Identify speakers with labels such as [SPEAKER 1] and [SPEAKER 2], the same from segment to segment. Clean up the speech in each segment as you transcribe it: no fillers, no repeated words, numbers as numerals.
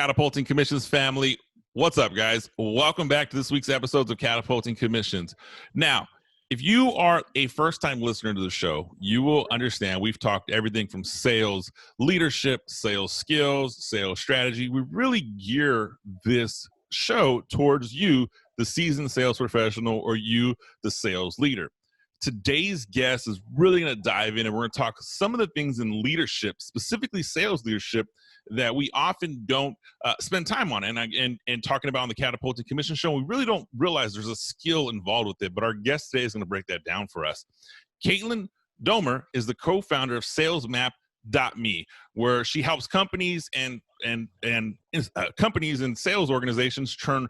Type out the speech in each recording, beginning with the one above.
[SPEAKER 1] Catapulting Commissions family. What's up, guys? Welcome back to this week's episodes of Catapulting Commissions. Now, if you are a first-time listener to the show, you will understand we've talked everything from sales leadership, sales skills, sales strategy. We really gear this show towards you, the seasoned sales professional, or you, the sales leader. Today's guest is really going to dive in, and we're going to talk some of the things in leadership, specifically sales leadership, that we often don't spend time on. And talking about on the Catapulting Commission show, we really don't realize there's a skill involved with it. But our guest today is going to break that down for us. Caitlin Doemner is the co-founder of SalesMap.me, where she helps companies and companies and sales organizations turn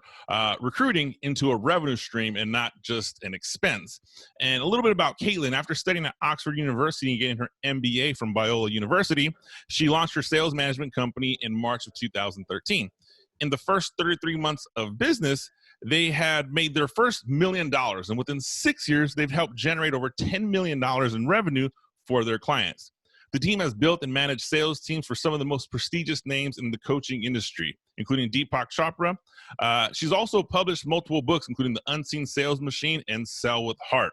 [SPEAKER 1] recruiting into a revenue stream and not just an expense. And a little bit about Caitlin. After studying at Oxford University and getting her MBA from Biola University, she launched her sales management company in March of 2013. In the first 33 months of business, they had made their first $1 million. And within 6 years, they've helped generate over $10 million in revenue for their clients. The team has built and managed sales teams for some of the most prestigious names in the coaching industry, including Deepak Chopra. She's also published multiple books, including The Unseen Sales Machine and Sell with Heart.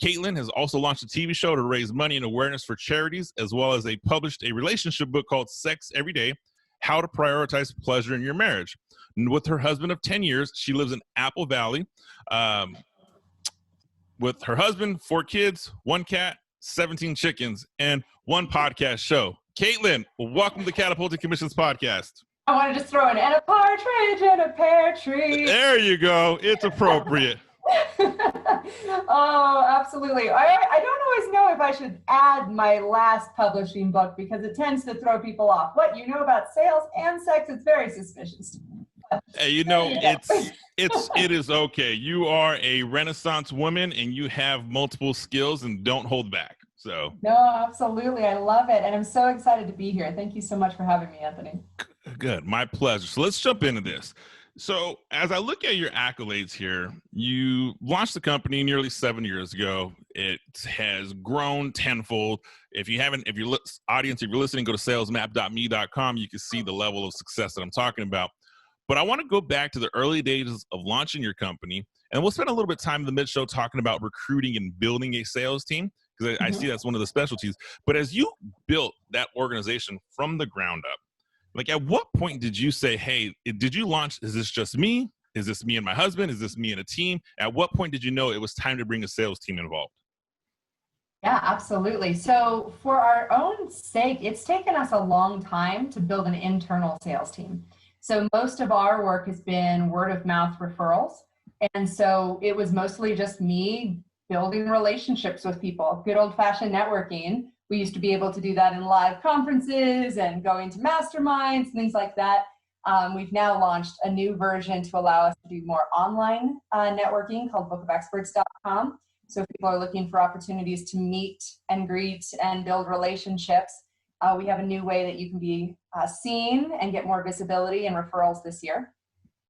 [SPEAKER 1] Caitlin has also launched a TV show to raise money and awareness for charities, as well as published a relationship book called Sex Every Day: How to Prioritize Pleasure in Your Marriage. And with her husband of 10 years, she lives in Apple Valley with her husband, 4 kids, 1 cat, 17 chickens, and 1 podcast show. Caitlin, welcome to the Catapulting Commissions podcast.
[SPEAKER 2] I wanted to throw in and a partridge in a pear tree.
[SPEAKER 1] There you go. It's appropriate.
[SPEAKER 2] Oh, absolutely. I don't always know if I should add my last publishing book because it tends to throw people off. What you know about sales and sex, it's very suspicious.
[SPEAKER 1] Hey, you know, it is okay. You are a Renaissance woman and you have multiple skills and don't hold back. So
[SPEAKER 2] no, absolutely. I love it. And I'm so excited to be here. Thank you so much for having me, Anthony.
[SPEAKER 1] Good. My pleasure. So let's jump into this. So as I look at your accolades here, you launched the company nearly 7 years ago. It has grown tenfold. If you're listening, go to salesmap.me.com. You can see the level of success that I'm talking about. But I want to go back to the early days of launching your company, and we'll spend a little bit of time in the mid-show talking about recruiting and building a sales team, because I see that's one of the specialties. But as you built that organization from the ground up, like at what point did you say, hey, did you launch, is this just me? Is this me and my husband? Is this me and a team? At what point did you know it was time to bring a sales team involved?
[SPEAKER 2] Yeah, absolutely. So for our own sake, it's taken us a long time to build an internal sales team. So most of our work has been word of mouth referrals. And so it was mostly just me building relationships with people, good old fashioned networking. We used to be able to do that in live conferences and going to masterminds, things like that. We've now launched a new version to allow us to do more online networking called bookofexperts.com. So if people are looking for opportunities to meet and greet and build relationships, we have a new way that you can be seen and get more visibility and referrals this year.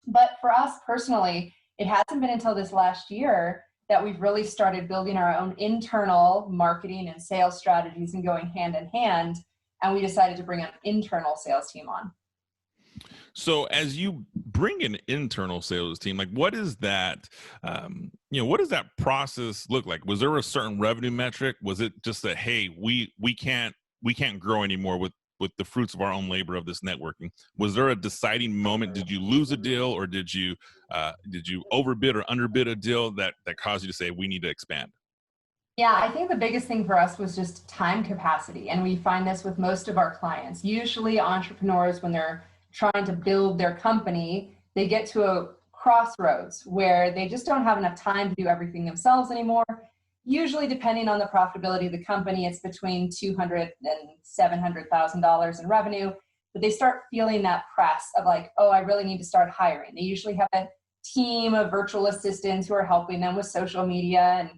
[SPEAKER 2] But for us personally, it hasn't been until this last year that we've really started building our own internal marketing and sales strategies and going hand in hand. And we decided to bring an internal sales team on.
[SPEAKER 1] So as you bring an internal sales team, like what is that, what does that process look like? Was there a certain revenue metric? Was it just that, hey, we can't grow anymore with the fruits of our own labor of this networking? Was there a deciding moment? Did you lose a deal, or did you overbid or underbid a deal that caused you to say, we need to expand?
[SPEAKER 2] Yeah, I think the biggest thing for us was just time capacity. And we find this with most of our clients. Usually entrepreneurs, when they're trying to build their company, they get to a crossroads where they just don't have enough time to do everything themselves anymore. Usually, depending on the profitability of the company, it's between $200,000 and $700,000 in revenue. But they start feeling that press of like, oh, I really need to start hiring. They usually have a team of virtual assistants who are helping them with social media and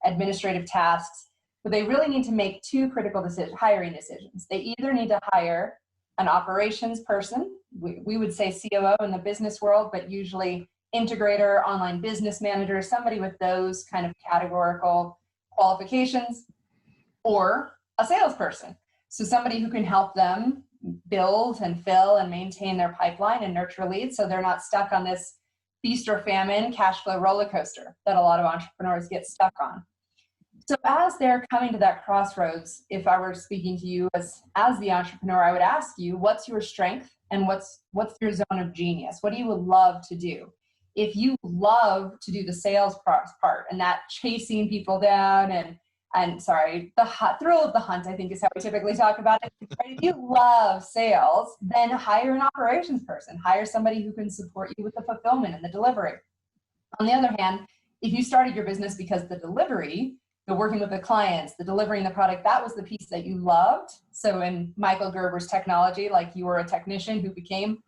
[SPEAKER 2] administrative tasks. But they really need to make 2 critical hiring decisions. They either need to hire an operations person. We would say COO in the business world, but usually integrator, online business manager, somebody with those kind of categorical qualifications, or a salesperson. So somebody who can help them build and fill and maintain their pipeline and nurture leads so they're not stuck on this feast or famine cash flow roller coaster that a lot of entrepreneurs get stuck on. So as they're coming to that crossroads, if I were speaking to you as the entrepreneur, I would ask you, what's your strength and what's your zone of genius? What do you love to do? If you love to do the sales part and that chasing people down and sorry, the thrill of the hunt, I think is how we typically talk about it. Right? If you love sales, then hire an operations person. Hire somebody who can support you with the fulfillment and the delivery. On the other hand, if you started your business because the delivery, the working with the clients, the delivering the product, that was the piece that you loved. So in Michael Gerber's technology, like you were a technician who became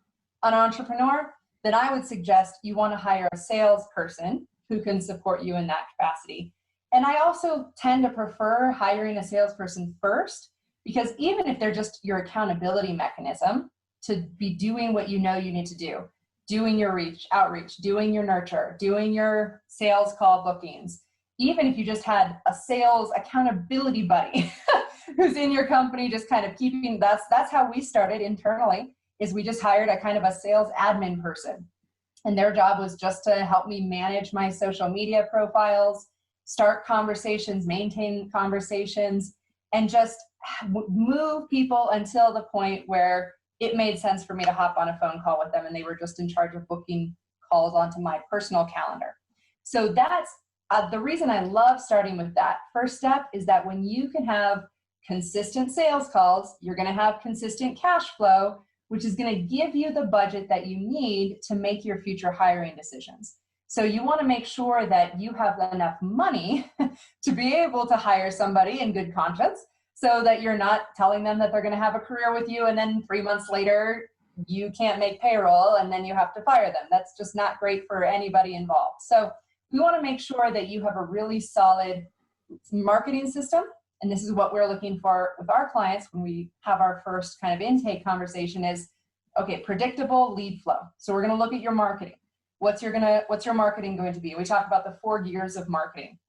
[SPEAKER 2] an entrepreneur, then I would suggest you want to hire a salesperson who can support you in that capacity. And I also tend to prefer hiring a salesperson first, because even if they're just your accountability mechanism to be doing what you know you need to do, doing your outreach, doing your nurture, doing your sales call bookings, even if you just had a sales accountability buddy who's in your company, just kind of keeping, that's how we started internally, is we just hired a kind of a sales admin person. And their job was just to help me manage my social media profiles, start conversations, maintain conversations, and just move people until the point where it made sense for me to hop on a phone call with them and they were just in charge of booking calls onto my personal calendar. So that's the reason I love starting with that first step, is that when you can have consistent sales calls, you're going to have consistent cash flow, which is going to give you the budget that you need to make your future hiring decisions. So you want to make sure that you have enough money to be able to hire somebody in good conscience, so that you're not telling them that they're going to have a career with you and then 3 months later you can't make payroll and then you have to fire them. That's just not great for anybody involved. So we want to make sure that you have a really solid marketing system. And this is what we're looking for with our clients when we have our first kind of intake conversation is, okay, predictable lead flow. So we're going to look at your marketing. What's your marketing going to be? We talk about the 4 gears of marketing.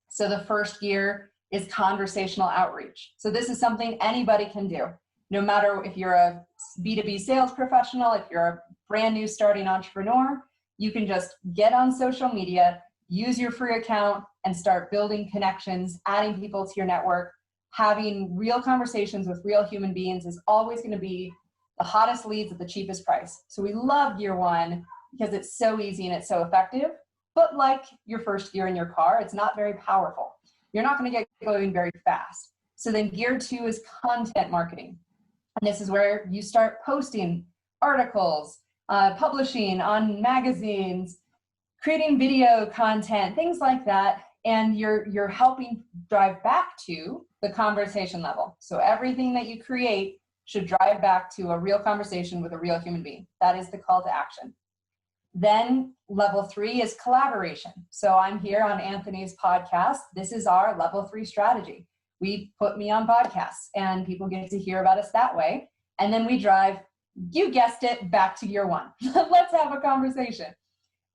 [SPEAKER 2] So the first gear is conversational outreach. So this is something anybody can do. No matter if you're a B2B sales professional, if you're a brand new starting entrepreneur, you can just get on social media, use your free account, and start building connections, adding people to your network. Having real conversations with real human beings is always going to be the hottest leads at the cheapest price. So we love gear one because it's so easy and it's so effective. But like your first gear in your car, it's not very powerful. You're not going to get going very fast. So then gear two is content marketing. And this is where you start posting articles, publishing on magazines, creating video content, things like that. And you're helping drive back to the conversation level. So everything that you create should drive back to a real conversation with a real human being. That is the call to action. Then level 3 is collaboration. So I'm here on Anthony's podcast. This is our level 3 strategy. We put me on podcasts and people get to hear about us that way. And then we drive, you guessed it, back to gear 1. Let's have a conversation.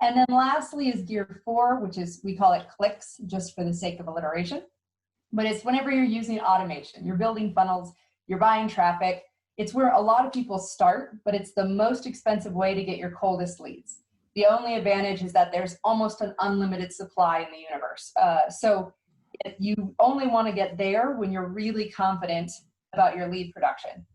[SPEAKER 2] And then lastly is gear 4, which is, we call it clicks, just for the sake of alliteration. But it's whenever you're using automation, you're building funnels, you're buying traffic. It's where a lot of people start, but it's the most expensive way to get your coldest leads. The only advantage is that there's almost an unlimited supply in the universe. So you only want to get there when you're really confident about your lead production.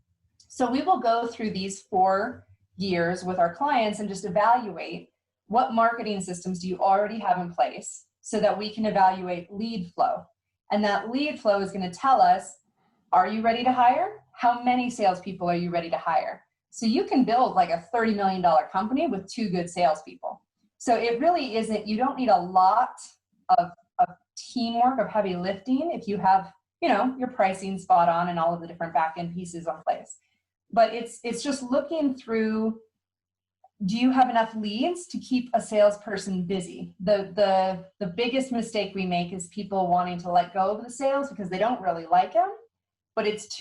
[SPEAKER 2] So we will go through these 4 gears with our clients and just evaluate what marketing systems do you already have in place so that we can evaluate lead flow. And that lead flow is going to tell us, are you ready to hire? How many salespeople are you ready to hire? So you can build like a $30 million company with 2 good salespeople. So it really isn't, you don't need a lot of teamwork, of heavy lifting if you have, your pricing spot on and all of the different back-end pieces in place. But it's just looking through, do you have enough leads to keep a salesperson busy? The biggest mistake we make is people wanting to let go of the sales because they don't really like them, but it's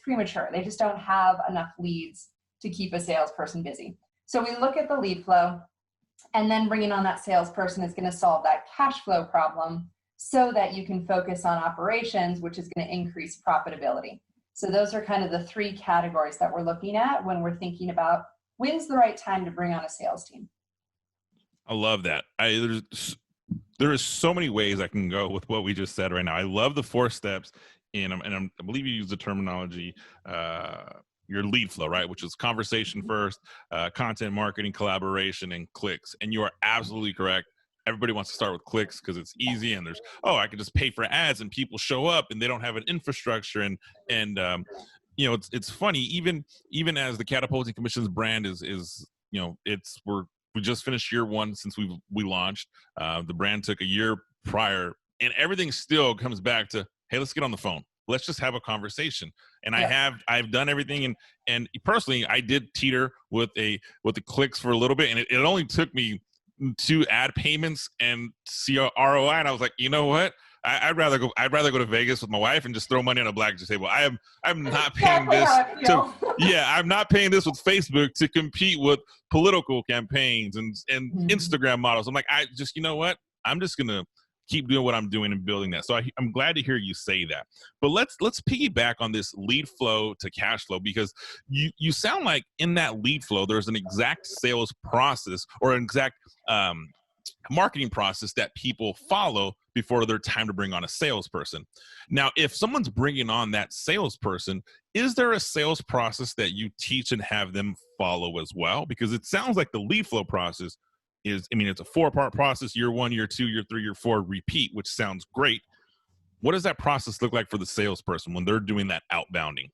[SPEAKER 2] premature. They just don't have enough leads to keep a salesperson busy. So we look at the lead flow, and then bringing on that salesperson is going to solve that cash flow problem so that you can focus on operations, which is going to increase profitability. So those are kind of the three categories that we're looking at when we're thinking about when's the right time to bring on a sales team.
[SPEAKER 1] I love that. There is so many ways I can go with what we just said right now. I love the 4 steps, and I believe you use the terminology, your lead flow, right? Which is conversation first, content marketing, collaboration, and clicks. And you are absolutely correct. Everybody wants to start with clicks because it's easy, and there's, oh, I can just pay for ads and people show up, and they don't have an infrastructure. And you know, it's funny, even as the Catapulting Commissions brand is you know, we just finished year 1 since we launched. The brand took a year prior, and everything still comes back to, hey, let's get on the phone. Let's just have a conversation. And
[SPEAKER 2] Yeah.
[SPEAKER 1] I've done everything, and personally, I did teeter with the clicks for a little bit, and it only took me 2 ad payments and see a ROI, and I was like, you know what? I'd rather go to Vegas with my wife and just throw money on a blackjack table. I'm not paying
[SPEAKER 2] Exactly
[SPEAKER 1] this
[SPEAKER 2] how I feel.
[SPEAKER 1] yeah, I'm not paying this with Facebook to compete with political campaigns and Instagram models. I'm like, you know what? I'm just gonna keep doing what I'm doing and building that. So I'm glad to hear you say that. But let's piggyback on this lead flow to cash flow, because you sound like in that lead flow there's an exact sales process or an exact marketing process that people follow before their time to bring on a salesperson. Now, if someone's bringing on that salesperson, is there a sales process that you teach and have them follow as well? Because it sounds like the lead flow process is, I mean, it's a 4-part process: year 1, year 2, year 3, year 4, repeat, which sounds great. What does that process look like for the salesperson when they're doing that outbounding?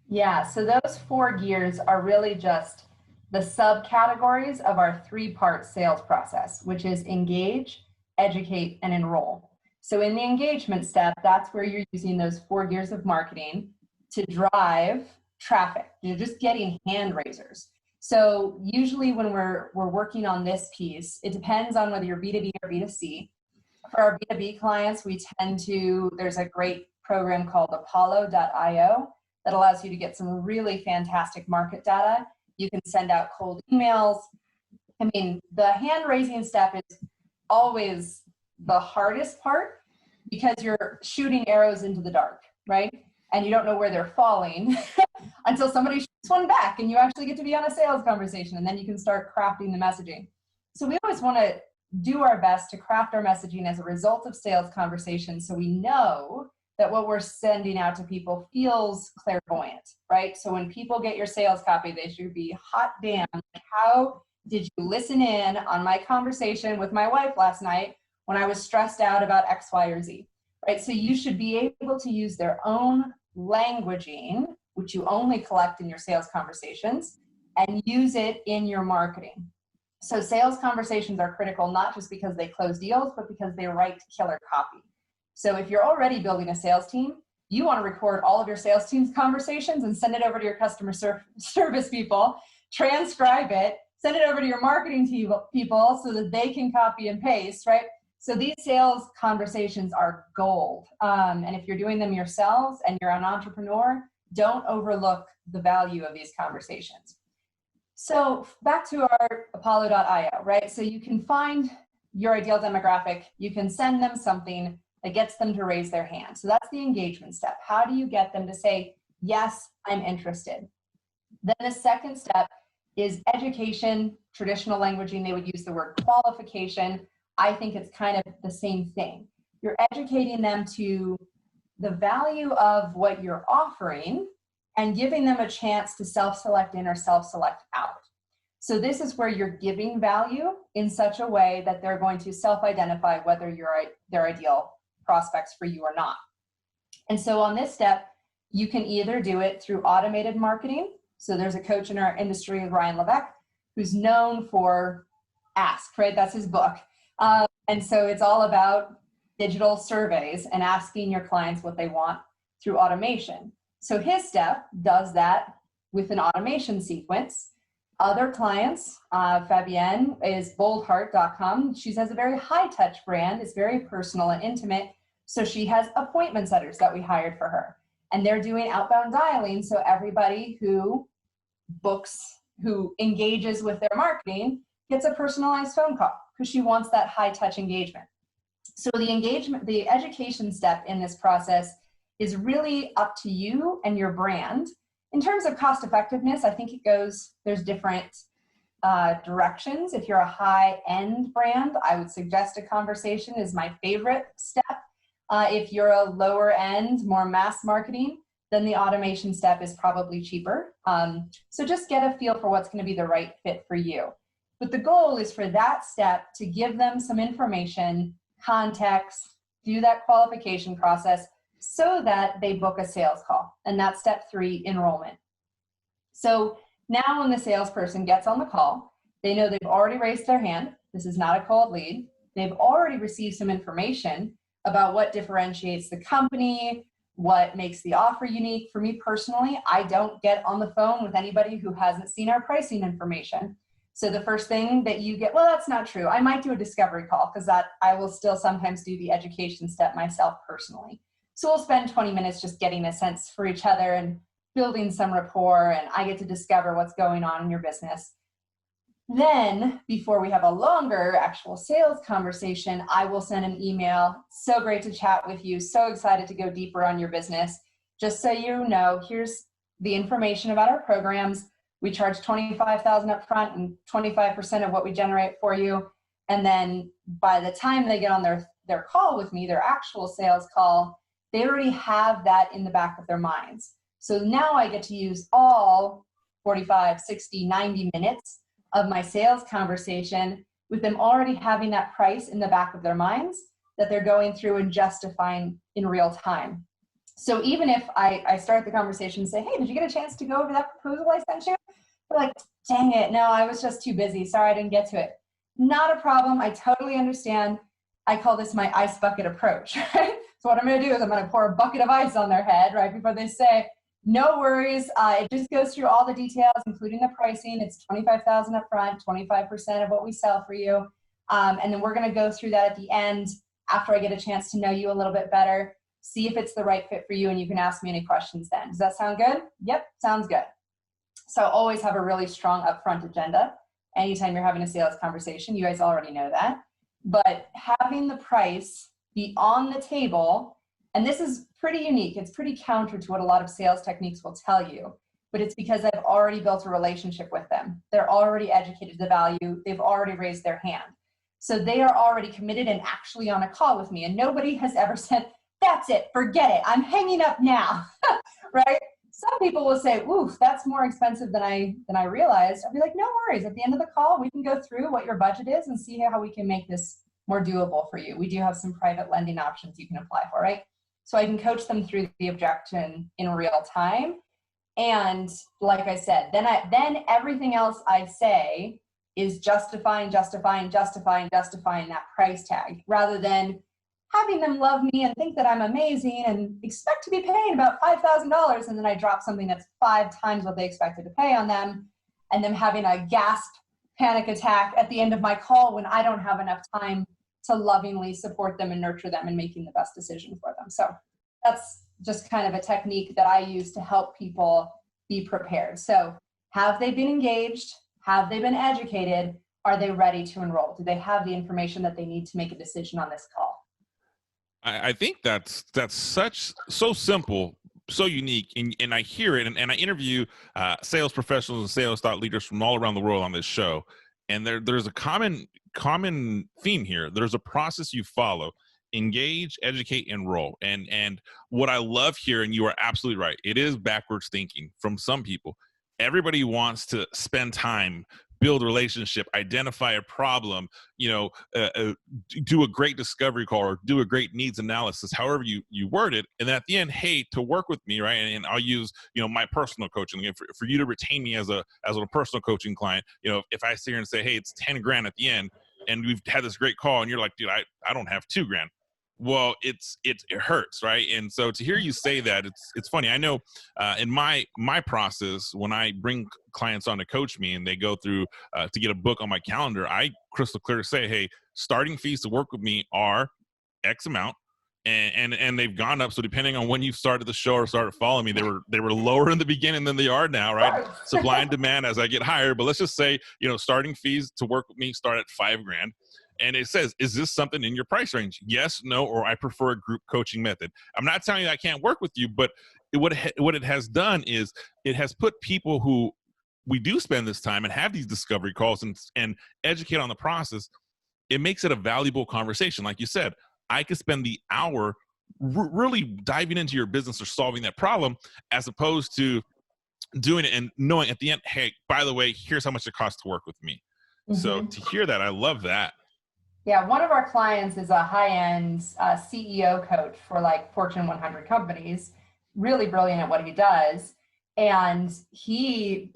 [SPEAKER 2] Yeah, so those 4 gears are really just the subcategories of our 3-part sales process, which is engage, educate, and enroll. So in the engagement step, that's where you're using those 4 gears of marketing to drive traffic. You're just getting hand raisers. So usually when we're working on this piece, it depends on whether you're B2B or B2C. For our B2B clients, there's a great program called Apollo.io that allows you to get some really fantastic market data. You can send out cold emails. I mean, the hand raising step is always the hardest part because you're shooting arrows into the dark, right? And you don't know where they're falling until somebody shoots one back and you actually get to be on a sales conversation, and then you can start crafting the messaging. So we always want to do our best to craft our messaging as a result of sales conversations, so we know that what we're sending out to people feels clairvoyant, right? So when people get your sales copy, they should be, hot damn, how did you listen in on my conversation with my wife last night when I was stressed out about X, Y, or Z, right? So you should be able to use their own languaging, which you only collect in your sales conversations, and use it in your marketing. So sales conversations are critical, not just because they close deals, but because they write killer copy. So if you're already building a sales team, you want to record all of your sales team's conversations and send it over to your customer service people, transcribe it, send it over to your marketing people so that they can copy and paste, right? So these sales conversations are gold. And if you're doing them yourselves and you're an entrepreneur, don't overlook the value of these conversations. So back to our Apollo.io, right? So you can find your ideal demographic. You can send them something that gets them to raise their hand. So that's the engagement step. How do you get them to say, yes, I'm interested? Then the second step is education, traditional languaging. They would use the word qualification. I think it's kind of the same thing. You're educating them to the value of what you're offering and giving them a chance to self-select in or self-select out. So this is where you're giving value in such a way that they're going to self-identify whether you're their ideal prospects for you or not. And so on this step, you can either do it through automated marketing. So there's a coach in our industry, Ryan Levesque, who's known for Ask, right? That's his book. And so it's all about digital surveys and asking your clients what they want through automation. So his step does that with an automation sequence. Other clients, Fabienne is boldheart.com. She has a very high touch brand. It's very personal and intimate. So she has appointment setters that we hired for her. And they're doing outbound dialing. So everybody who books, who engages with their marketing gets a personalized phone call because she wants that high touch engagement. So the education step in this process is really up to you and your brand. In terms of cost effectiveness, I think there's different directions. If you're a high-end brand, I would suggest a conversation is my favorite step. If you're a lower end, more mass marketing, then the automation step is probably cheaper. So just get a feel for what's going to be the right fit for you. But the goal is for that step to give them some information, context, do that qualification process so that they book a sales call. And that's step 3, enrollment. So now when the salesperson gets on the call, they know they've already raised their hand. This is not a cold lead. They've already received some information about what differentiates the company, what makes the offer unique. For me personally, I don't get on the phone with anybody who hasn't seen our pricing information. So the first thing that you get, well, that's not true. I might do a discovery call because I will still sometimes do the education step myself personally. So we'll spend 20 minutes just getting a sense for each other and building some rapport, and I get to discover what's going on in your business. Then, before we have a longer actual sales conversation, I will send an email. So great to chat with you. So excited to go deeper on your business. Just so you know, here's the information about our programs. We charge $25,000 up front and 25% of what we generate for you. And then by the time they get on their call with me, their actual sales call, they already have that in the back of their minds. So now I get to use all 45, 60, 90 minutes of my sales conversation with them already having that price in the back of their minds that they're going through and justifying in real time. So even if I start the conversation and say, hey, did you get a chance to go over that proposal I sent you? They're like, dang it, no, I was just too busy. Sorry, I didn't get to it. Not a problem. I totally understand. I call this my ice bucket approach, right? So what I'm going to do is I'm going to pour a bucket of ice on their head right before they say, no worries. It just goes through all the details, including the pricing. It's $25,000 up front, 25% of what we sell for you. And then we're going to go through that at the end after I get a chance to know you a little bit better, see if it's the right fit for you, and you can ask me any questions then. Does that sound good? Yep, sounds good. So always have a really strong upfront agenda. Anytime you're having a sales conversation, you guys already know that. But having the price be on the table, and this is pretty unique. It's pretty counter to what a lot of sales techniques will tell you, but it's because I've already built a relationship with them. They're already educated to the value. They've already raised their hand. So they are already committed and actually on a call with me. And nobody has ever said, that's it, forget it, I'm hanging up now, right? Some people will say, oof, that's more expensive than I realized. I'll be like, no worries. At the end of the call, we can go through what your budget is and see how we can make this more doable for you. We do have some private lending options you can apply for, right? So I can coach them through the objection in real time. And like I said, then everything else I say is justifying that price tag, rather than having them love me and think that I'm amazing and expect to be paying about $5,000, and then I drop something that's 5 times what they expected to pay on them, and them having a gasp panic attack at the end of my call when I don't have enough time to lovingly support them and nurture them and making the best decision for them. So that's just kind of a technique that I use to help people be prepared. So have they been engaged? Have they been educated? Are they ready to enroll? Do they have the information that they need to make a decision on this call?
[SPEAKER 1] I think that's so simple, so unique, and I hear it, and I interview sales professionals and sales thought leaders from all around the world on this show, and there's a common theme here. There's a process you follow: engage, educate, enroll. And what I love here, and you are absolutely right, it is backwards thinking from some people. Everybody wants to spend time, build a relationship, identify a problem, do a great discovery call or do a great needs analysis, however you word it. And then at the end, hey, to work with me, right? And I'll use, my personal coaching. Again, for you to retain me as a personal coaching client, if I sit here and say, hey, it's 10 grand at the end, and we've had this great call, and you're like, dude, I don't have 2 grand. Well, it hurts, right? And so to hear you say that, it's funny. I know in my process, when I bring clients on to coach me and they go through to get a book on my calendar, I crystal clear say, hey, starting fees to work with me are X amount, and they've gone up. So depending on when you started the show or started following me, they were lower in the beginning than they are now, right? Supply and demand as I get higher. But let's just say, starting fees to work with me start at 5 grand. and it says, is this something in your price range? Yes, no, or I prefer a group coaching method. I'm not telling you I can't work with you, but what it has done is it has put people who we do spend this time and have these discovery calls and educate on the process. It makes it a valuable conversation. Like you said, I could spend the hour really diving into your business or solving that problem, as opposed to doing it and knowing at the end, hey, by the way, here's how much it costs to work with me. So to hear that, I love that.
[SPEAKER 2] Yeah, one of our clients is a high-end CEO coach for like Fortune 100 companies, really brilliant at what he does. And he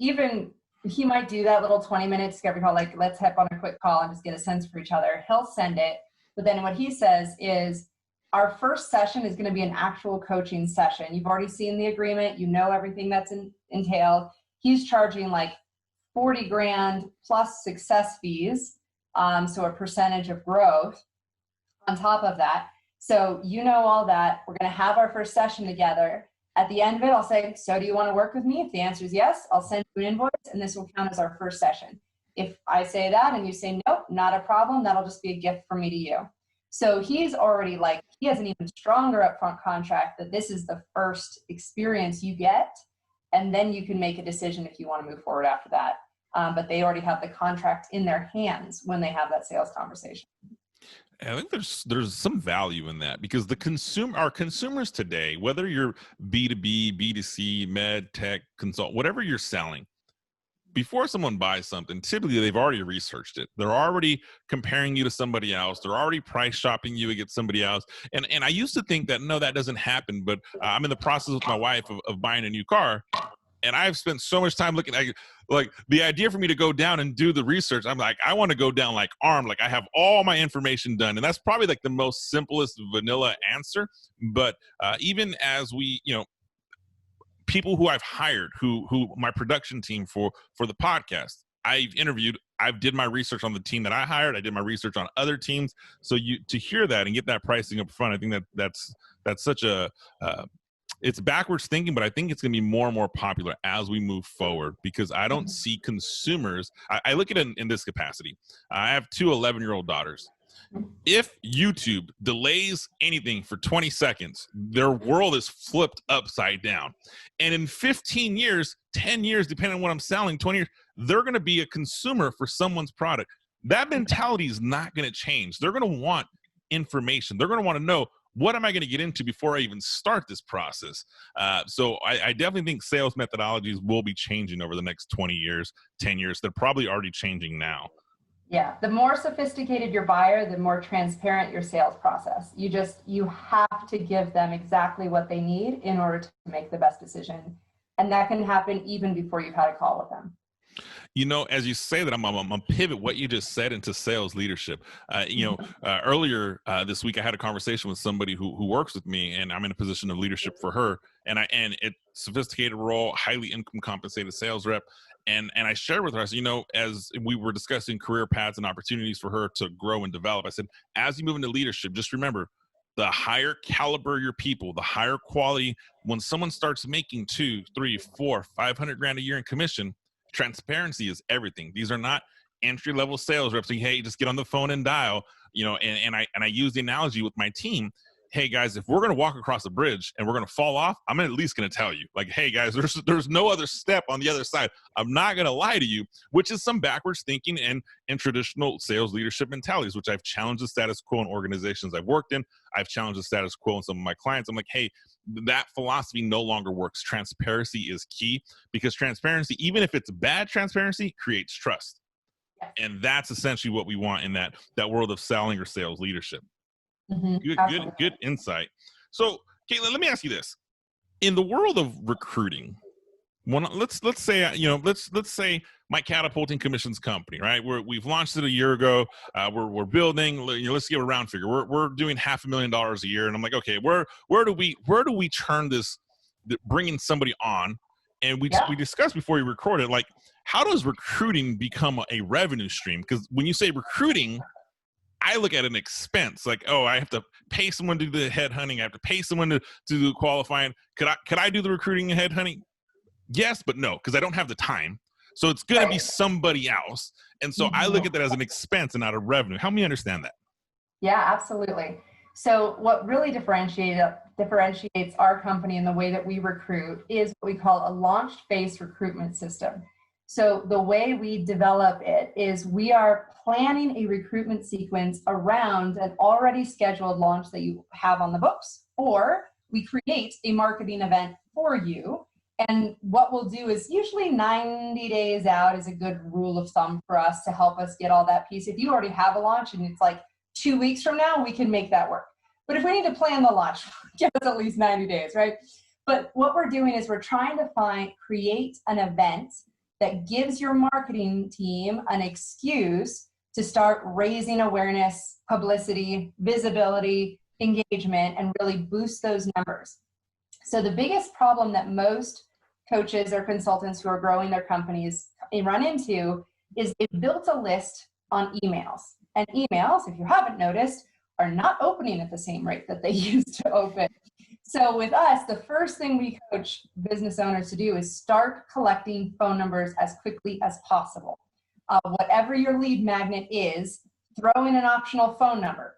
[SPEAKER 2] might do that little 20-minute discovery call, like let's hop on a quick call and just get a sense for each other. He'll send it. But then what he says is, our first session is going to be an actual coaching session. You've already seen the agreement. You know everything that's entailed. He's charging like 40 grand plus success fees. So a percentage of growth on top of that. So you know all that. We're going to have our first session together. At the end of it, I'll say, so do you want to work with me? If the answer is yes, I'll send you an invoice and this will count as our first session. If I say that and you say, nope, not a problem, that'll just be a gift from me to you. So he's already like, he has an even stronger upfront contract that this is the first experience you get. And then you can make a decision if you want to move forward after that. But they already have the contract in their hands when they have that sales conversation.
[SPEAKER 1] I think there's some value in that, because our consumers today, whether you're B2B, B2C, med, tech, consult, whatever you're selling, before someone buys something, typically they've already researched it. They're already comparing you to somebody else. They're already price shopping you against somebody else. And I used to think that, no, that doesn't happen. But I'm in the process with my wife of buying a new car. And I've spent so much time looking at, like, the idea for me to go down and do the research. I'm like, I want to go down like armed, like I have all my information done. And that's probably like the most simplest vanilla answer. But even as we, people who I've hired, who my production team for the podcast, I've interviewed, I've did my research on the team that I hired. I did my research on other teams. So to hear that and get that pricing up front, I think that's such a, it's backwards thinking, but I think it's going to be more and more popular as we move forward, because I don't see consumers. I look at it in this capacity. I have two 11-year-old daughters. If YouTube delays anything for 20 seconds, their world is flipped upside down. And in 15 years, 10 years, depending on what I'm selling, 20 years, they're going to be a consumer for someone's product. That mentality is not going to change. They're going to want information. They're going to want to know, what am I going to get into before I even start this process? So I definitely think sales methodologies will be changing over the next 20 years, 10 years. They're probably already changing now.
[SPEAKER 2] Yeah, the more sophisticated your buyer, the more transparent your sales process. You have to give them exactly what they need in order to make the best decision. And that can happen even before you've had a call with them.
[SPEAKER 1] As you say that, I'm gonna pivot what you just said into sales leadership. Earlier this week, I had a conversation with somebody who works with me, and I'm in a position of leadership for her. And it's sophisticated role, highly income compensated sales rep. And I shared with her, I said, as we were discussing career paths and opportunities for her to grow and develop, I said, as you move into leadership, just remember, the higher caliber your people, the higher quality. When someone starts making 2, 3, 4, 500 grand a year in commission, transparency is everything. These are not entry-level sales reps saying, hey, just get on the phone and dial, and I use the analogy with my team. Hey guys, if we're going to walk across a bridge and we're going to fall off, I'm at least going to tell you, like, hey guys, there's no other step on the other side. I'm not going to lie to you, which is some backwards thinking and traditional sales leadership mentalities, which I've challenged the status quo in organizations I've worked in. I've challenged the status quo in some of my clients. I'm like, hey, that philosophy no longer works. Transparency is key, because transparency, even if it's bad transparency, creates trust. And that's essentially what we want in that world of selling or sales leadership. Good insight. So, Caitlin, let me ask you this: in the world of recruiting, let's say my Catapulting Commissions company, right? We've launched it a year ago. We're building. Let's give a round figure. We're doing $500,000 a year, and I'm like, okay, where do we turn this, bringing somebody on? And we discussed before we recorded, like, how does recruiting become a revenue stream? Because when you say recruiting, I look at an expense, like, oh, I have to pay someone to do the headhunting. I have to pay someone to do qualifying. Could I do the recruiting and headhunting? Yes, but no, because I don't have the time. So it's going to be somebody else. And so I look at that as an expense and not a revenue. Help me understand that.
[SPEAKER 2] Yeah, absolutely. So what really differentiates our company and the way that we recruit is what we call a launch-based recruitment system. So the way we develop it is we are planning a recruitment sequence around an already scheduled launch that you have on the books, or we create a marketing event for you. And what we'll do is usually 90 days out is a good rule of thumb for us to help us get all that piece. If you already have a launch and it's like 2 weeks from now, we can make that work. But if we need to plan the launch, give us at least 90 days, right? But what we're doing is we're trying to create an event that gives your marketing team an excuse to start raising awareness, publicity, visibility, engagement, and really boost those numbers. So the biggest problem that most coaches or consultants who are growing their companies run into is they've built a list on emails. And emails, if you haven't noticed, are not opening at the same rate that they used to open. So with us, the first thing we coach business owners to do is start collecting phone numbers as quickly as possible. Whatever your lead magnet is, throw in an optional phone number.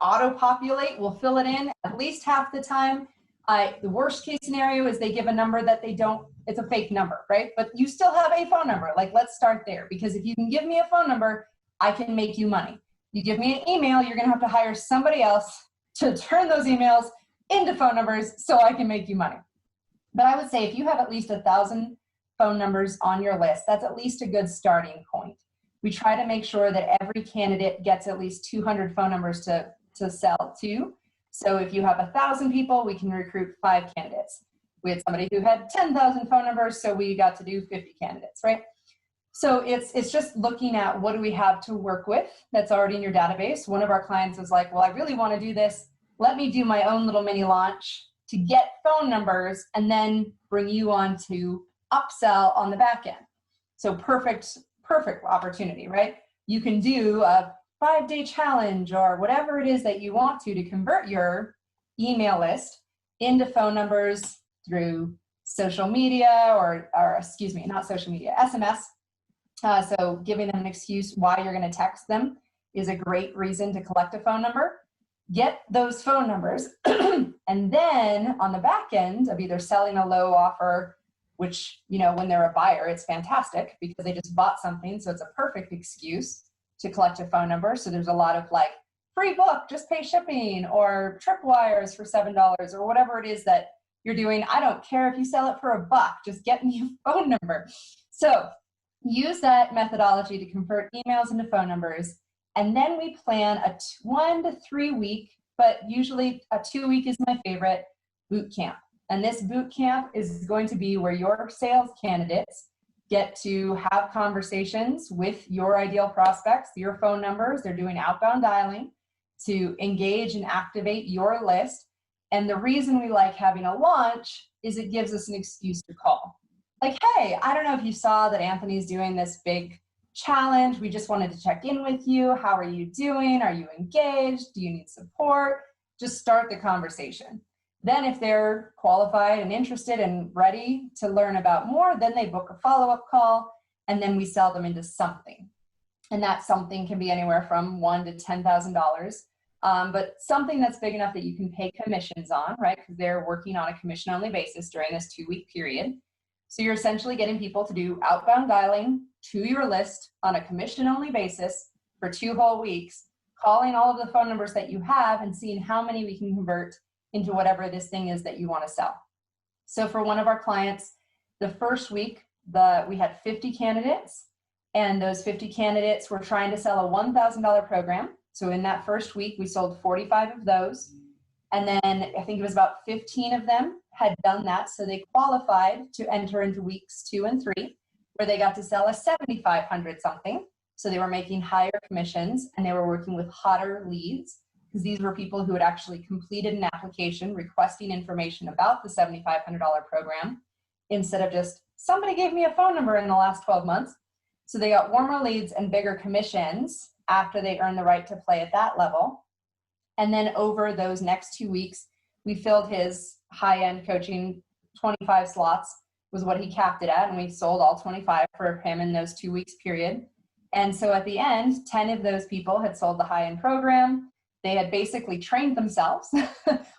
[SPEAKER 2] Auto-populate, we'll fill it in at least half the time. The worst case scenario is they give a number that they don't, it's a fake number, right? But you still have a phone number. Like, let's start there, because if you can give me a phone number, I can make you money. You give me an email, you're gonna have to hire somebody else to turn those emails into phone numbers so I can make you money. But I would say if you have at least 1,000 phone numbers on your list, that's at least a good starting point. We try to make sure that every candidate gets at least 200 phone numbers to sell to. So if you have 1,000 people, we can recruit 5 candidates. We had somebody who had 10,000 phone numbers, so we got to do 50 candidates, right? So it's just looking at what do we have to work with that's already in your database. One of our clients was like, well, I really want to do this. Let me do my own little mini launch to get phone numbers and then bring you on to upsell on the back end. So perfect opportunity, right? You can do a 5-day challenge or whatever it is that you want to convert your email list into phone numbers through social media or excuse me, not social media, SMS. So giving them an excuse why you're going to text them is a great reason to collect a phone number. Get those phone numbers, and then on the back end of either selling a low offer, which, you know, when they're a buyer, it's fantastic because they just bought something. So it's a perfect excuse to collect a phone number. So there's a lot of like free book, just pay shipping, or tripwires for $7 or whatever it is that you're doing. I don't care if you sell it for $1, just get me a phone number. So use that methodology to convert emails into phone numbers. And then we plan a 1 to 3 week, but usually a 2-week is my favorite, boot camp. And this boot camp is going to be where your sales candidates get to have conversations with your ideal prospects, your phone numbers. They're doing outbound dialing to engage and activate your list. And the reason we like having a launch is it gives us an excuse to call. Like, hey, I don't know if you saw that Anthony's doing this big challenge. We just wanted to check in with you. How are you doing? Are you engaged? Do you need support? Just start the conversation. Then if they're qualified and interested and ready to learn about more, then they book a follow-up call, and then we sell them into something. And that something can be anywhere from $1,000 to $10,000, but something that's big enough that you can pay commissions on, right? Because they're working on a commission-only basis during this 2-week period. So you're essentially getting people to do outbound dialing to your list on a commission-only basis for 2 whole weeks, calling all of the phone numbers that you have and seeing how many we can convert into whatever this thing is that you want to sell. So for one of our clients, the first week, we had 50 candidates, and those 50 candidates were trying to sell a $1,000 program. So in that first week, we sold 45 of those. And then I think it was about 15 of them had done that. So they qualified to enter into weeks 2 and 3, where they got to sell a 7,500 something. So they were making higher commissions and they were working with hotter leads, because these were people who had actually completed an application requesting information about the $7,500 program instead of just somebody gave me a phone number in the last 12 months. So they got warmer leads and bigger commissions after they earned the right to play at that level. And then over those next 2 weeks, we filled his high-end coaching 25 slots was what he capped it at. And we sold all 25 for him in those 2 weeks period. And so at the end, 10 of those people had sold the high-end program. They had basically trained themselves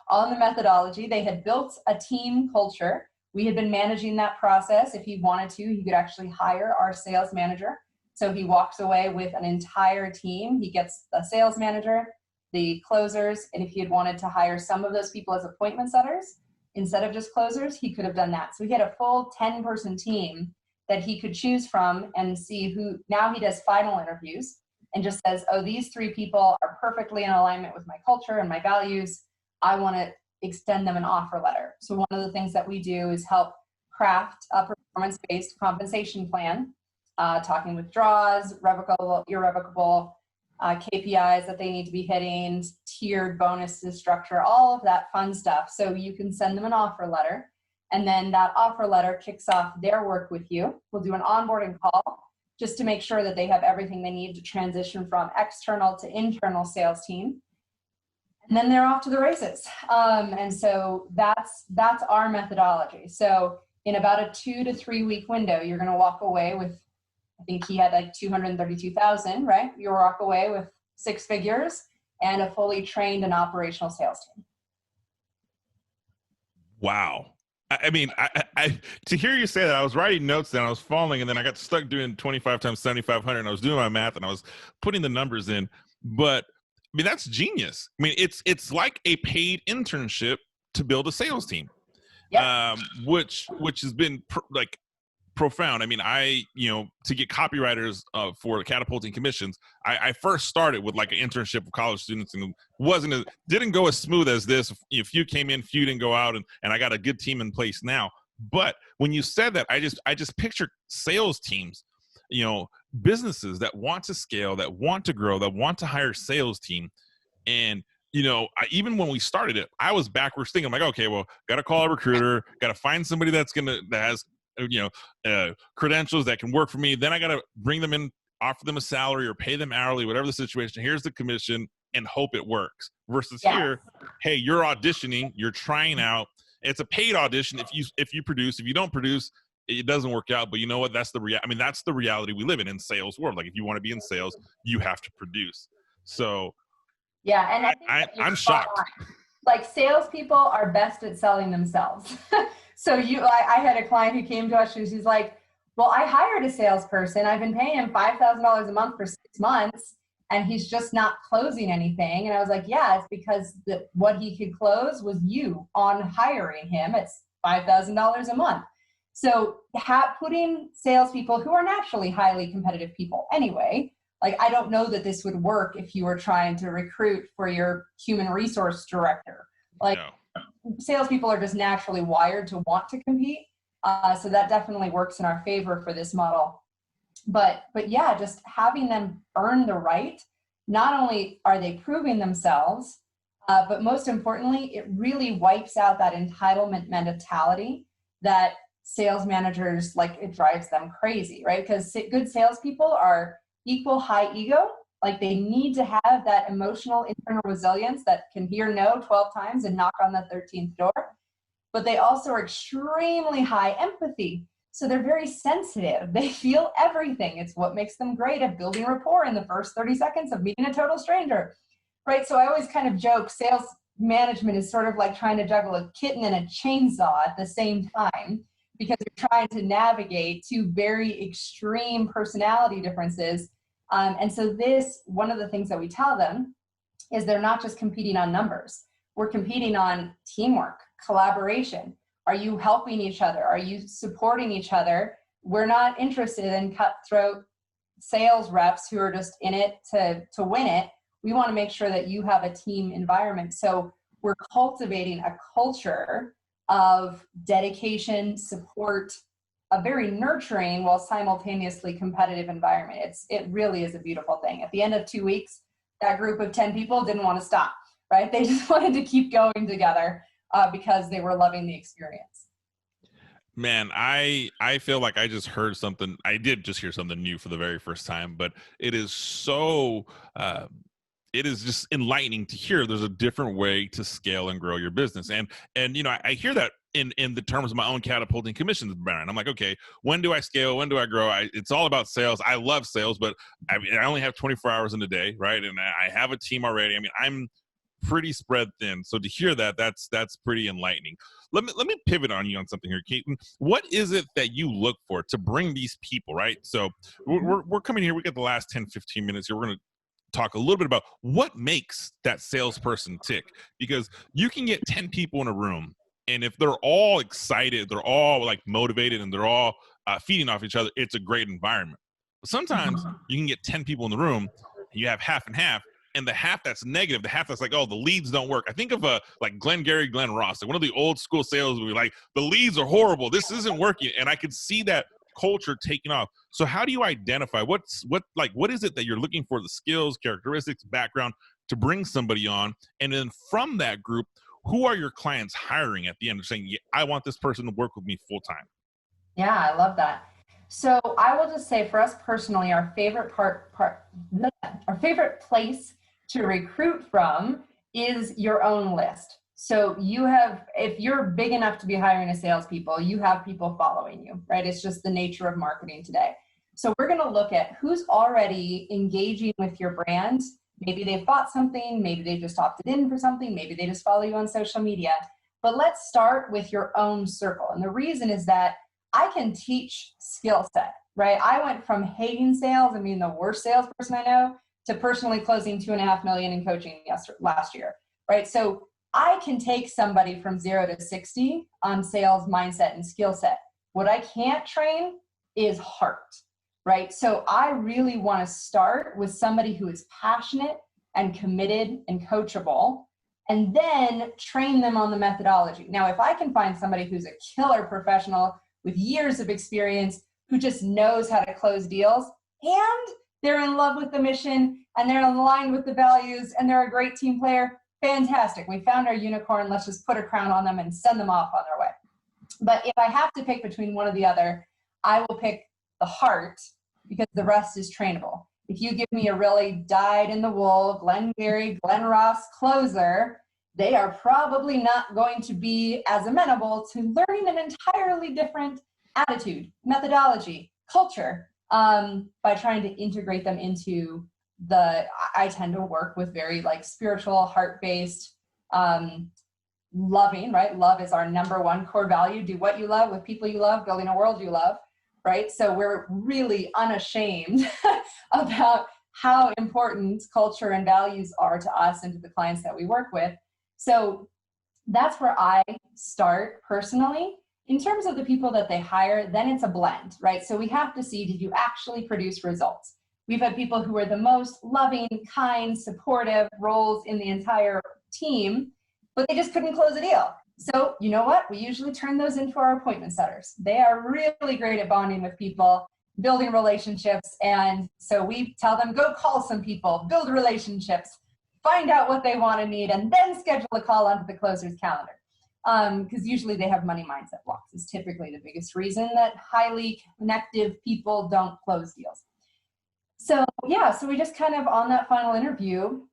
[SPEAKER 2] on the methodology. They had built a team culture. We had been managing that process. If he wanted to, he could actually hire our sales manager. So he walks away with an entire team. He gets the sales manager, the closers, and if he had wanted to hire some of those people as appointment setters, instead of just closers, he could have done that. So he had a full 10-person team that he could choose from and see who. Now he does final interviews and just says, oh, these 3 people are perfectly in alignment with my culture and my values. I want to extend them an offer letter. So one of the things that we do is help craft a performance-based compensation plan, talking withdrawals, revocable, irrevocable, KPIs that they need to be hitting, tiered bonuses structure, all of that fun stuff. So you can send them an offer letter, and then that offer letter kicks off their work with you. We'll do an onboarding call just to make sure that they have everything they need to transition from external to internal sales team. And then they're off to the races. And so that's our methodology. So in about a 2 to 3 week window, you're going to walk away with, I think he had like 232,000, right? You walk away with 6 figures and a fully trained and operational sales team.
[SPEAKER 1] Wow. I mean, I to hear you say that, I was writing notes and I was following, and then I got stuck doing 25 times 7,500, and I was doing my math and I was putting the numbers in. But I mean, that's genius. I mean, it's like a paid internship to build a sales team,
[SPEAKER 2] Yep.
[SPEAKER 1] which has been profound. I mean, to get copywriters for the Catapulting Commissions, I first started with like an internship with college students, and didn't go as smooth as this. A few came in, few didn't go out, and I got a good team in place now. But when you said that, I just pictured sales teams, businesses that want to scale, that want to grow, that want to hire sales team. And even when we started it, I was backwards thinking, like, okay, well, got to call a recruiter, got to find somebody that has credentials that can work for me. Then I got to bring them in, offer them a salary or pay them hourly, whatever the situation. Here's the commission, and hope it works. Versus here, hey, you're auditioning, you're trying out. It's a paid audition. If you produce, if you don't produce, it doesn't work out. But you know what? That's the reality we live in sales world. Like, if you want to be in sales, you have to produce. So
[SPEAKER 2] yeah, and I think
[SPEAKER 1] I'm shocked.
[SPEAKER 2] Like, salespeople are best at selling themselves. So I had a client who came to us, she's like, well, I hired a salesperson. I've been paying him $5,000 a month for 6 months, and he's just not closing anything. And I was like, yeah, it's because what he could close was you on hiring him. It's $5,000 a month. So putting salespeople who are naturally highly competitive people anyway, like, I don't know that this would work if you were trying to recruit for your human resource director. Like, no. Salespeople are just naturally wired to want to compete. So that definitely works in our favor for this model. But yeah, just having them earn the right. Not only are they proving themselves, but most importantly, it really wipes out that entitlement mentality that sales managers, like, it drives them crazy, right? Because good salespeople are equal high ego. Like, they need to have that emotional internal resilience that can hear no 12 times and knock on the 13th door. But they also are extremely high empathy. So they're very sensitive. They feel everything. It's what makes them great at building rapport in the first 30 seconds of meeting a total stranger, right? So I always kind of joke, sales management is sort of like trying to juggle a kitten and a chainsaw at the same time, because you're trying to navigate 2 very extreme personality differences. And so one of the things that we tell them is they're not just competing on numbers. We're competing on teamwork, collaboration. Are you helping each other? Are you supporting each other? We're not interested in cutthroat sales reps who are just in it to win it. We want to make sure that you have a team environment. So we're cultivating a culture of dedication, support, a very nurturing while simultaneously competitive environment. It really is a beautiful thing. At the end of 2 weeks, that group of 10 people didn't want to stop, right? They just wanted to keep going together because they were loving the experience.
[SPEAKER 1] Man, I feel like I just heard something. I did just hear something new for the very first time, but it is so it is just enlightening to hear there's a different way to scale and grow your business. And I hear that in the terms of my own Catapulting Commissions brand. I'm like, okay, when do I scale? When do I grow? It's all about sales. I love sales, but I only have 24 hours in a day, right? And I have a team already. I mean, I'm pretty spread thin. So to hear that, that's pretty enlightening. Let me pivot on you on something here, Caitlin. What is it that you look for to bring these people, right? So we're coming here. We got the last 10, 15 minutes here. We're going to talk a little bit about what makes that salesperson tick, because you can get 10 people in a room, and if they're all excited, they're all like motivated, and they're all feeding off each other, it's a great environment. But sometimes you can get 10 people in the room, and you have half and half, and the half that's negative, the half that's like, oh, the leads don't work. I think of like Glengarry Glen Ross, like one of the old school sales, we like, the leads are horrible, this isn't working, and I could see that culture taking off. So how do you identify what is it that you're looking for, the skills, characteristics, background to bring somebody on? And then from that group, who are your clients hiring at the end of saying, yeah, I want this person to work with me full time?
[SPEAKER 2] Yeah, I love that. So I will just say, for us personally, our favorite our favorite place to recruit from is your own list. So if you're big enough to be hiring a salespeople, you have people following you, right? It's just the nature of marketing today. So we're going to look at who's already engaging with your brand. Maybe they've bought something, maybe they just opted in for something, maybe they just follow you on social media. But let's start with your own circle. And the reason is that I can teach skill set, right? I went from hating sales and being the worst salesperson I know to personally closing $2.5 million in coaching last year, right? So I can take somebody from 0 to 60 on sales mindset and skill set. What I can't train is heart, right? So I really want to start with somebody who is passionate and committed and coachable, and then train them on the methodology. Now, if I can find somebody who's a killer professional with years of experience, who just knows how to close deals, and they're in love with the mission, and they're aligned with the values, and they're a great team player, fantastic. We found our unicorn. Let's just put a crown on them and send them off on their way. But if I have to pick between one or the other, I will pick the heart, because the rest is trainable. If you give me a really dyed-in-the-wool Glengarry Glen Ross closer, they are probably not going to be as amenable to learning an entirely different attitude, methodology, culture, by trying to integrate them into I tend to work with very like spiritual, heart-based, loving, right? Love is our number one core value. Do what you love with people you love, building a world you love, right? So we're really unashamed about how important culture and values are to us and to the clients that we work with. So that's where I start personally. In terms of the people that they hire, then it's a blend, right? So we have to see, did you actually produce results? We've had people who are the most loving, kind, supportive roles in the entire team, but they just couldn't close a deal. So you know what? We usually turn those into our appointment setters. They are really great at bonding with people, building relationships. And so we tell them, go call some people, build relationships, find out what they want and need, and then schedule a call onto the closer's calendar. Because usually they have money mindset blocks is typically the biggest reason that highly connective people don't close deals. So yeah, so we just kind of, on that final interview,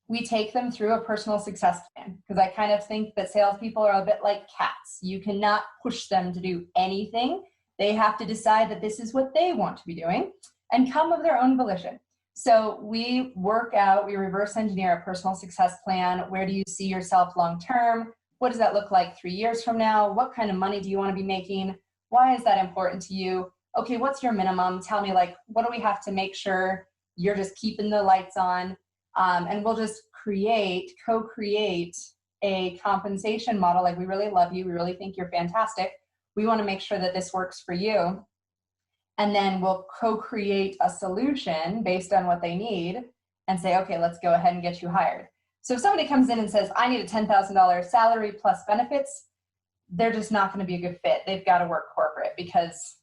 [SPEAKER 2] we take them through a personal success plan, because I kind of think that salespeople are a bit like cats. You cannot push them to do anything. They have to decide that this is what they want to be doing and come of their own volition. So we reverse engineer a personal success plan. Where do you see yourself long-term? What does that look like 3 years from now? What kind of money do you want to be making? Why is that important to you? Okay, what's your minimum? Tell me, like, what do we have to make sure you're just keeping the lights on? And we'll just co-create a compensation model. Like, we really love you. We really think you're fantastic. We want to make sure that this works for you. And then we'll co-create a solution based on what they need and say, okay, let's go ahead and get you hired. So if somebody comes in and says, I need a $10,000 salary plus benefits, they're just not going to be a good fit. They've got to work corporate, because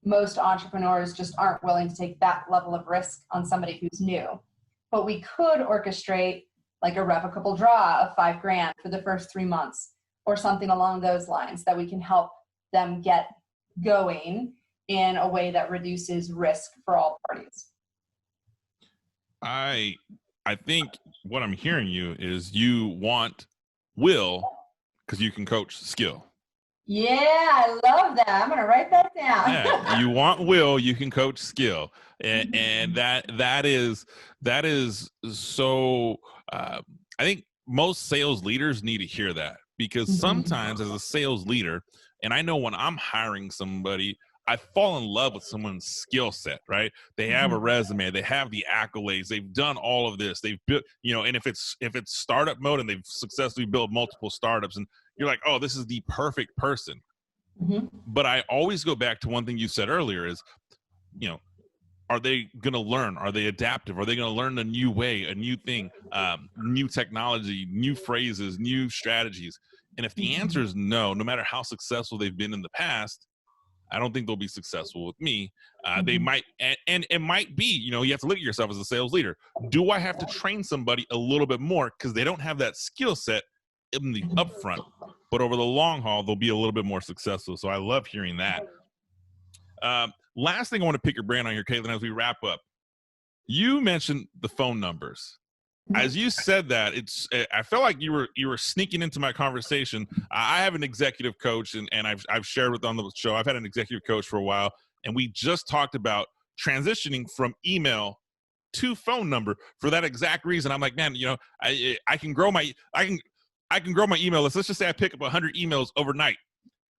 [SPEAKER 2] most entrepreneurs just aren't willing to take that level of risk on somebody who's new. But we could orchestrate like a revocable draw of $5,000 for the first 3 months, or something along those lines, that we can help them get going in a way that reduces risk for all parties.
[SPEAKER 1] I I think what I'm hearing you is you want will because you can coach skill.
[SPEAKER 2] Yeah, I love that. I'm going to write that down.
[SPEAKER 1] Yeah, you want will, you can coach skill, and that is so. I think most sales leaders need to hear that, because sometimes as a sales leader, and I know when I'm hiring somebody, I fall in love with someone's skill set, right? They have a resume, they have the accolades, they've done all of this, they've built, and if it's startup mode and they've successfully built multiple startups, and you're like, oh, this is the perfect person. But I always go back to one thing you said earlier is, are they going to learn? Are they adaptive? Are they going to learn a new way, a new thing, new technology, new phrases, new strategies? And if the answer is no matter how successful they've been in the past, I don't think they'll be successful with me. They might, and it might be, you have to look at yourself as a sales leader. Do I have to train somebody a little bit more because they don't have that skill set in the upfront, but over the long haul, they'll be a little bit more successful. So I love hearing that. Last thing I want to pick your brain on here, Caitlin, as we wrap up. You mentioned the phone numbers. As you said that, I felt like you were sneaking into my conversation. I have an executive coach, and I've shared with on the show. I've had an executive coach for a while, and we just talked about transitioning from email to phone number for that exact reason. I'm like, man, I can grow my email list. Let's just say I pick up 100 emails overnight.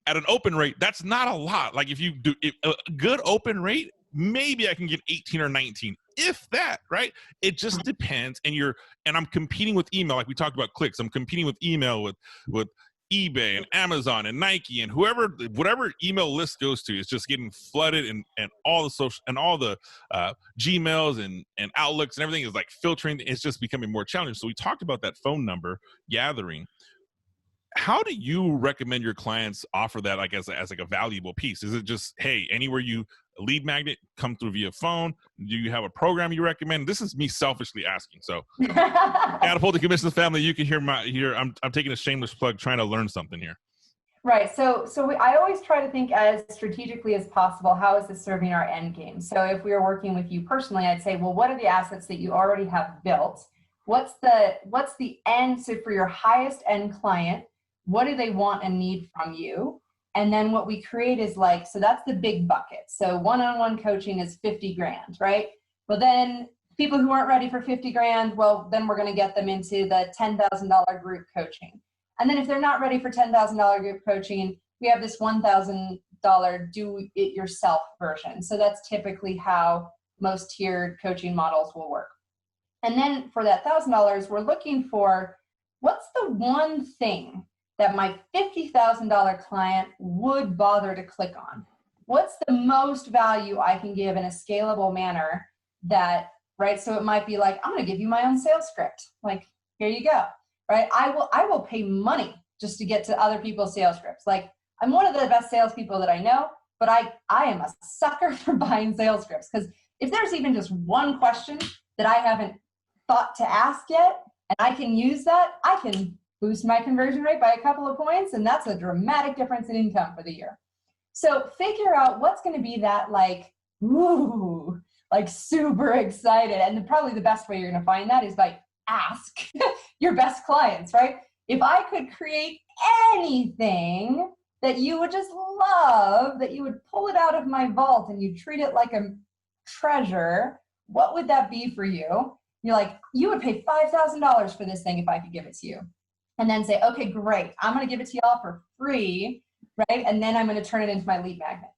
[SPEAKER 1] At an open rate, that's not a lot. Like if you do a good open rate, maybe I can get 18 or 19, if that, right? It just depends. And I'm competing with email, like we talked about clicks. I'm competing with email with eBay and Amazon and Nike and whatever email list goes to, is just getting flooded, and all the social and all the Gmails and Outlooks and everything is like filtering. It's just becoming more challenging. So we talked about that phone number gathering. How do you recommend your clients offer that, like as like a valuable piece? Is it just, hey, anywhere you lead magnet come through via phone? Do you have a program you recommend? This is me selfishly asking. So Catapulting Commissions family, you can hear I'm taking a shameless plug, trying to learn something here.
[SPEAKER 2] Right. So I always try to think as strategically as possible. How is this serving our end game? So if we were working with you personally, I'd say, well, what are the assets that you already have built? What's the end? So for your highest end client, what do they want and need from you? And then what we create is so that's the big bucket. So one-on-one coaching is 50 grand, right? Well, then people who aren't ready for 50 grand, well, then we're going to get them into the $10,000 group coaching. And then if they're not ready for $10,000 group coaching, we have this $1,000 do-it-yourself version. So that's typically how most tiered coaching models will work. And then for that $1,000, we're looking for, what's the one thing that my $50,000 client would bother to click on? What's the most value I can give in a scalable manner right? So it might be like, I'm going to give you my own sales script. Like, here you go, right? I will pay money just to get to other people's sales scripts. Like, I'm one of the best salespeople that I know, but I am a sucker for buying sales scripts, because if there's even just one question that I haven't thought to ask yet, and I can use that, I can boost my conversion rate by a couple of points, and that's a dramatic difference in income for the year. So figure out what's going to be that super excited. And probably the best way you're going to find that is by ask your best clients, right? If I could create anything that you would just love, that you would pull it out of my vault and you treat it like a treasure, what would that be for you? You're like, you would pay $5,000 for this thing if I could give it to you. And then say, okay, great, I'm going to give it to y'all for free, right? And then I'm going to turn it into my lead magnet.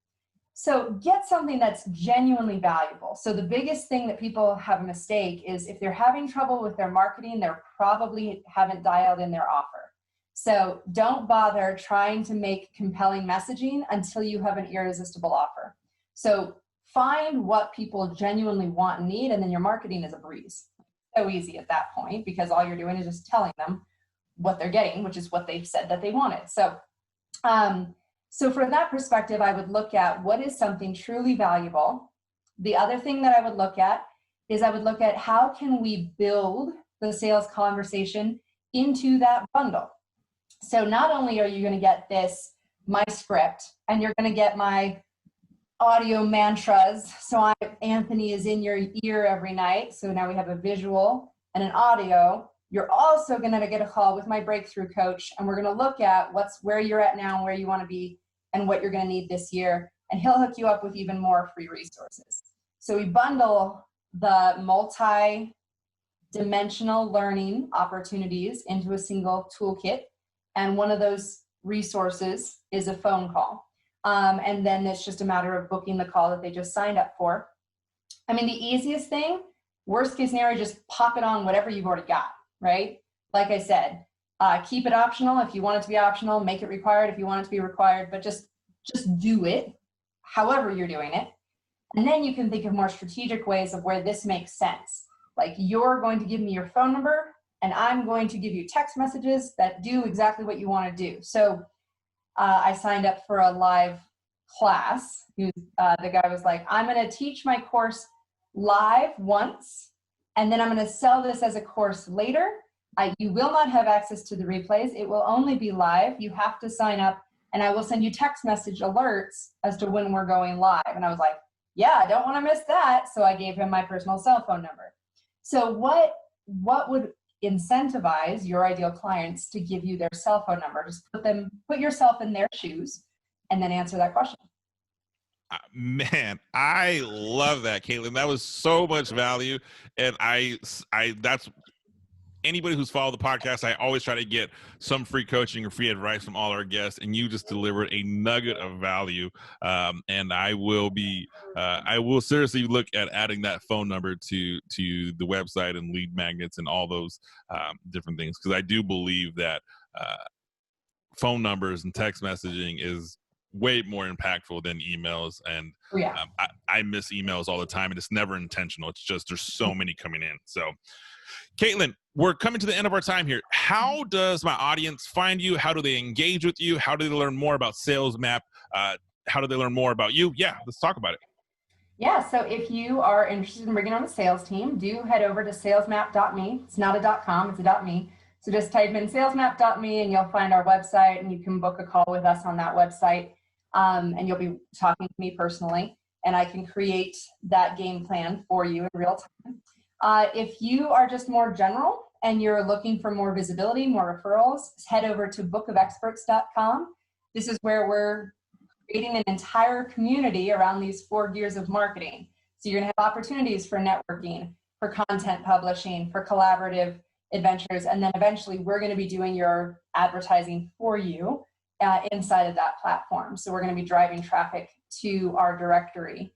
[SPEAKER 2] So get something that's genuinely valuable. So the biggest thing that people have a mistake is if they're having trouble with their marketing, they're probably haven't dialed in their offer. So don't bother trying to make compelling messaging until you have an irresistible offer. So find what people genuinely want and need, and then your marketing is a breeze. So easy at that point, because all you're doing is just telling them what they're getting, which is what they've said that they wanted. So, from that perspective, I would look at what is something truly valuable. The other thing that I would look at is how can we build the sales conversation into that bundle. So not only are you going to get my script, and you're going to get my audio mantras. So Anthony is in your ear every night. So now we have a visual and an audio, you're also going to get a call with my breakthrough coach, and we're going to look at where you're at now and where you want to be and what you're going to need this year. And he'll hook you up with even more free resources. So we bundle the multi-dimensional learning opportunities into a single toolkit. And one of those resources is a phone call. And then it's just a matter of booking the call that they just signed up for. I mean, the easiest thing, worst case scenario, just pop it on whatever you've already got, right? Like I said, keep it optional. If you want it to be optional, make it required if you want it to be required, but just do it however you're doing it. And then you can think of more strategic ways of where this makes sense. Like, you're going to give me your phone number and I'm going to give you text messages that do exactly what you want to do. So I signed up for a live class. The guy was like, I'm going to teach my course live once, and then I'm going to sell this as a course later. You will not have access to the replays. It will only be live. You have to sign up, and I will send you text message alerts as to when we're going live. And I was like, yeah, I don't want to miss that. So I gave him my personal cell phone number. So what would incentivize your ideal clients to give you their cell phone number? Just put yourself in their shoes and then answer that question.
[SPEAKER 1] Man, I love that, Caitlin. That was so much value. And that's anybody who's followed the podcast, I always try to get some free coaching or free advice from all our guests, and you just delivered a nugget of value. And I will seriously look at adding that phone number to the website and lead magnets and all those different things, because I do believe that phone numbers and text messaging is way more impactful than emails. And I miss emails all the time, and it's never intentional. It's just there's so many coming in. So Caitlin, we're coming to the end of our time here. How does my audience find you? How do they engage with you? How do they learn more about SalesMap? How do they learn more about you? Yeah, let's talk about it.
[SPEAKER 2] Yeah, so if you are interested in bringing on a sales team, do head over to salesmap.me. It's not a .com, it's a .me. So just type in salesmap.me and you'll find our website, and you can book a call with us on that website. And you'll be talking to me personally, and I can create that game plan for you in real time. If you are just more general and you're looking for more visibility, more referrals, head over to bookofexperts.com. This is where we're creating an entire community around these 4 gears of marketing. So you're going to have opportunities for networking, for content publishing, for collaborative adventures, and then eventually we're going to be doing your advertising for you inside of that platform. So we're going to be driving traffic to our directory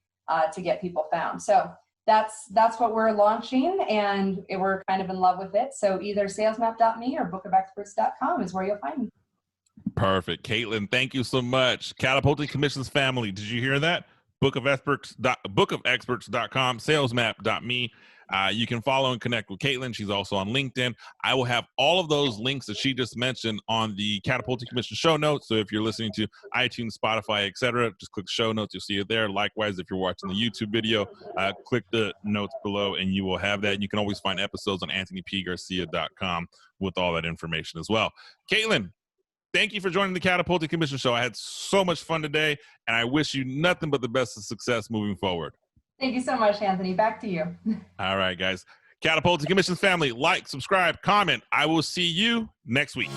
[SPEAKER 2] to get people found. So that's what we're launching, and we're kind of in love with it. So either salesmap.me or bookofexperts.com is where you'll find me.
[SPEAKER 1] Perfect. Caitlin, thank you so much. Catapulting Commissions family. Did you hear that? bookofexperts.com, salesmap.me. You can follow and connect with Caitlin. She's also on LinkedIn. I will have all of those links that she just mentioned on the Catapulting Commission show notes. So if you're listening to iTunes, Spotify, etc., just click show notes. You'll see it there. Likewise, if you're watching the YouTube video, click the notes below and you will have that. And you can always find episodes on anthonypgarcia.com with all that information as well. Caitlin, thank you for joining the Catapulting Commission show. I had so much fun today, and I wish you nothing but the best of success moving forward.
[SPEAKER 2] Thank you so much, Anthony. Back to you.
[SPEAKER 1] All right, guys. Catapulting Commissions family, like, subscribe, comment. I will see you next week.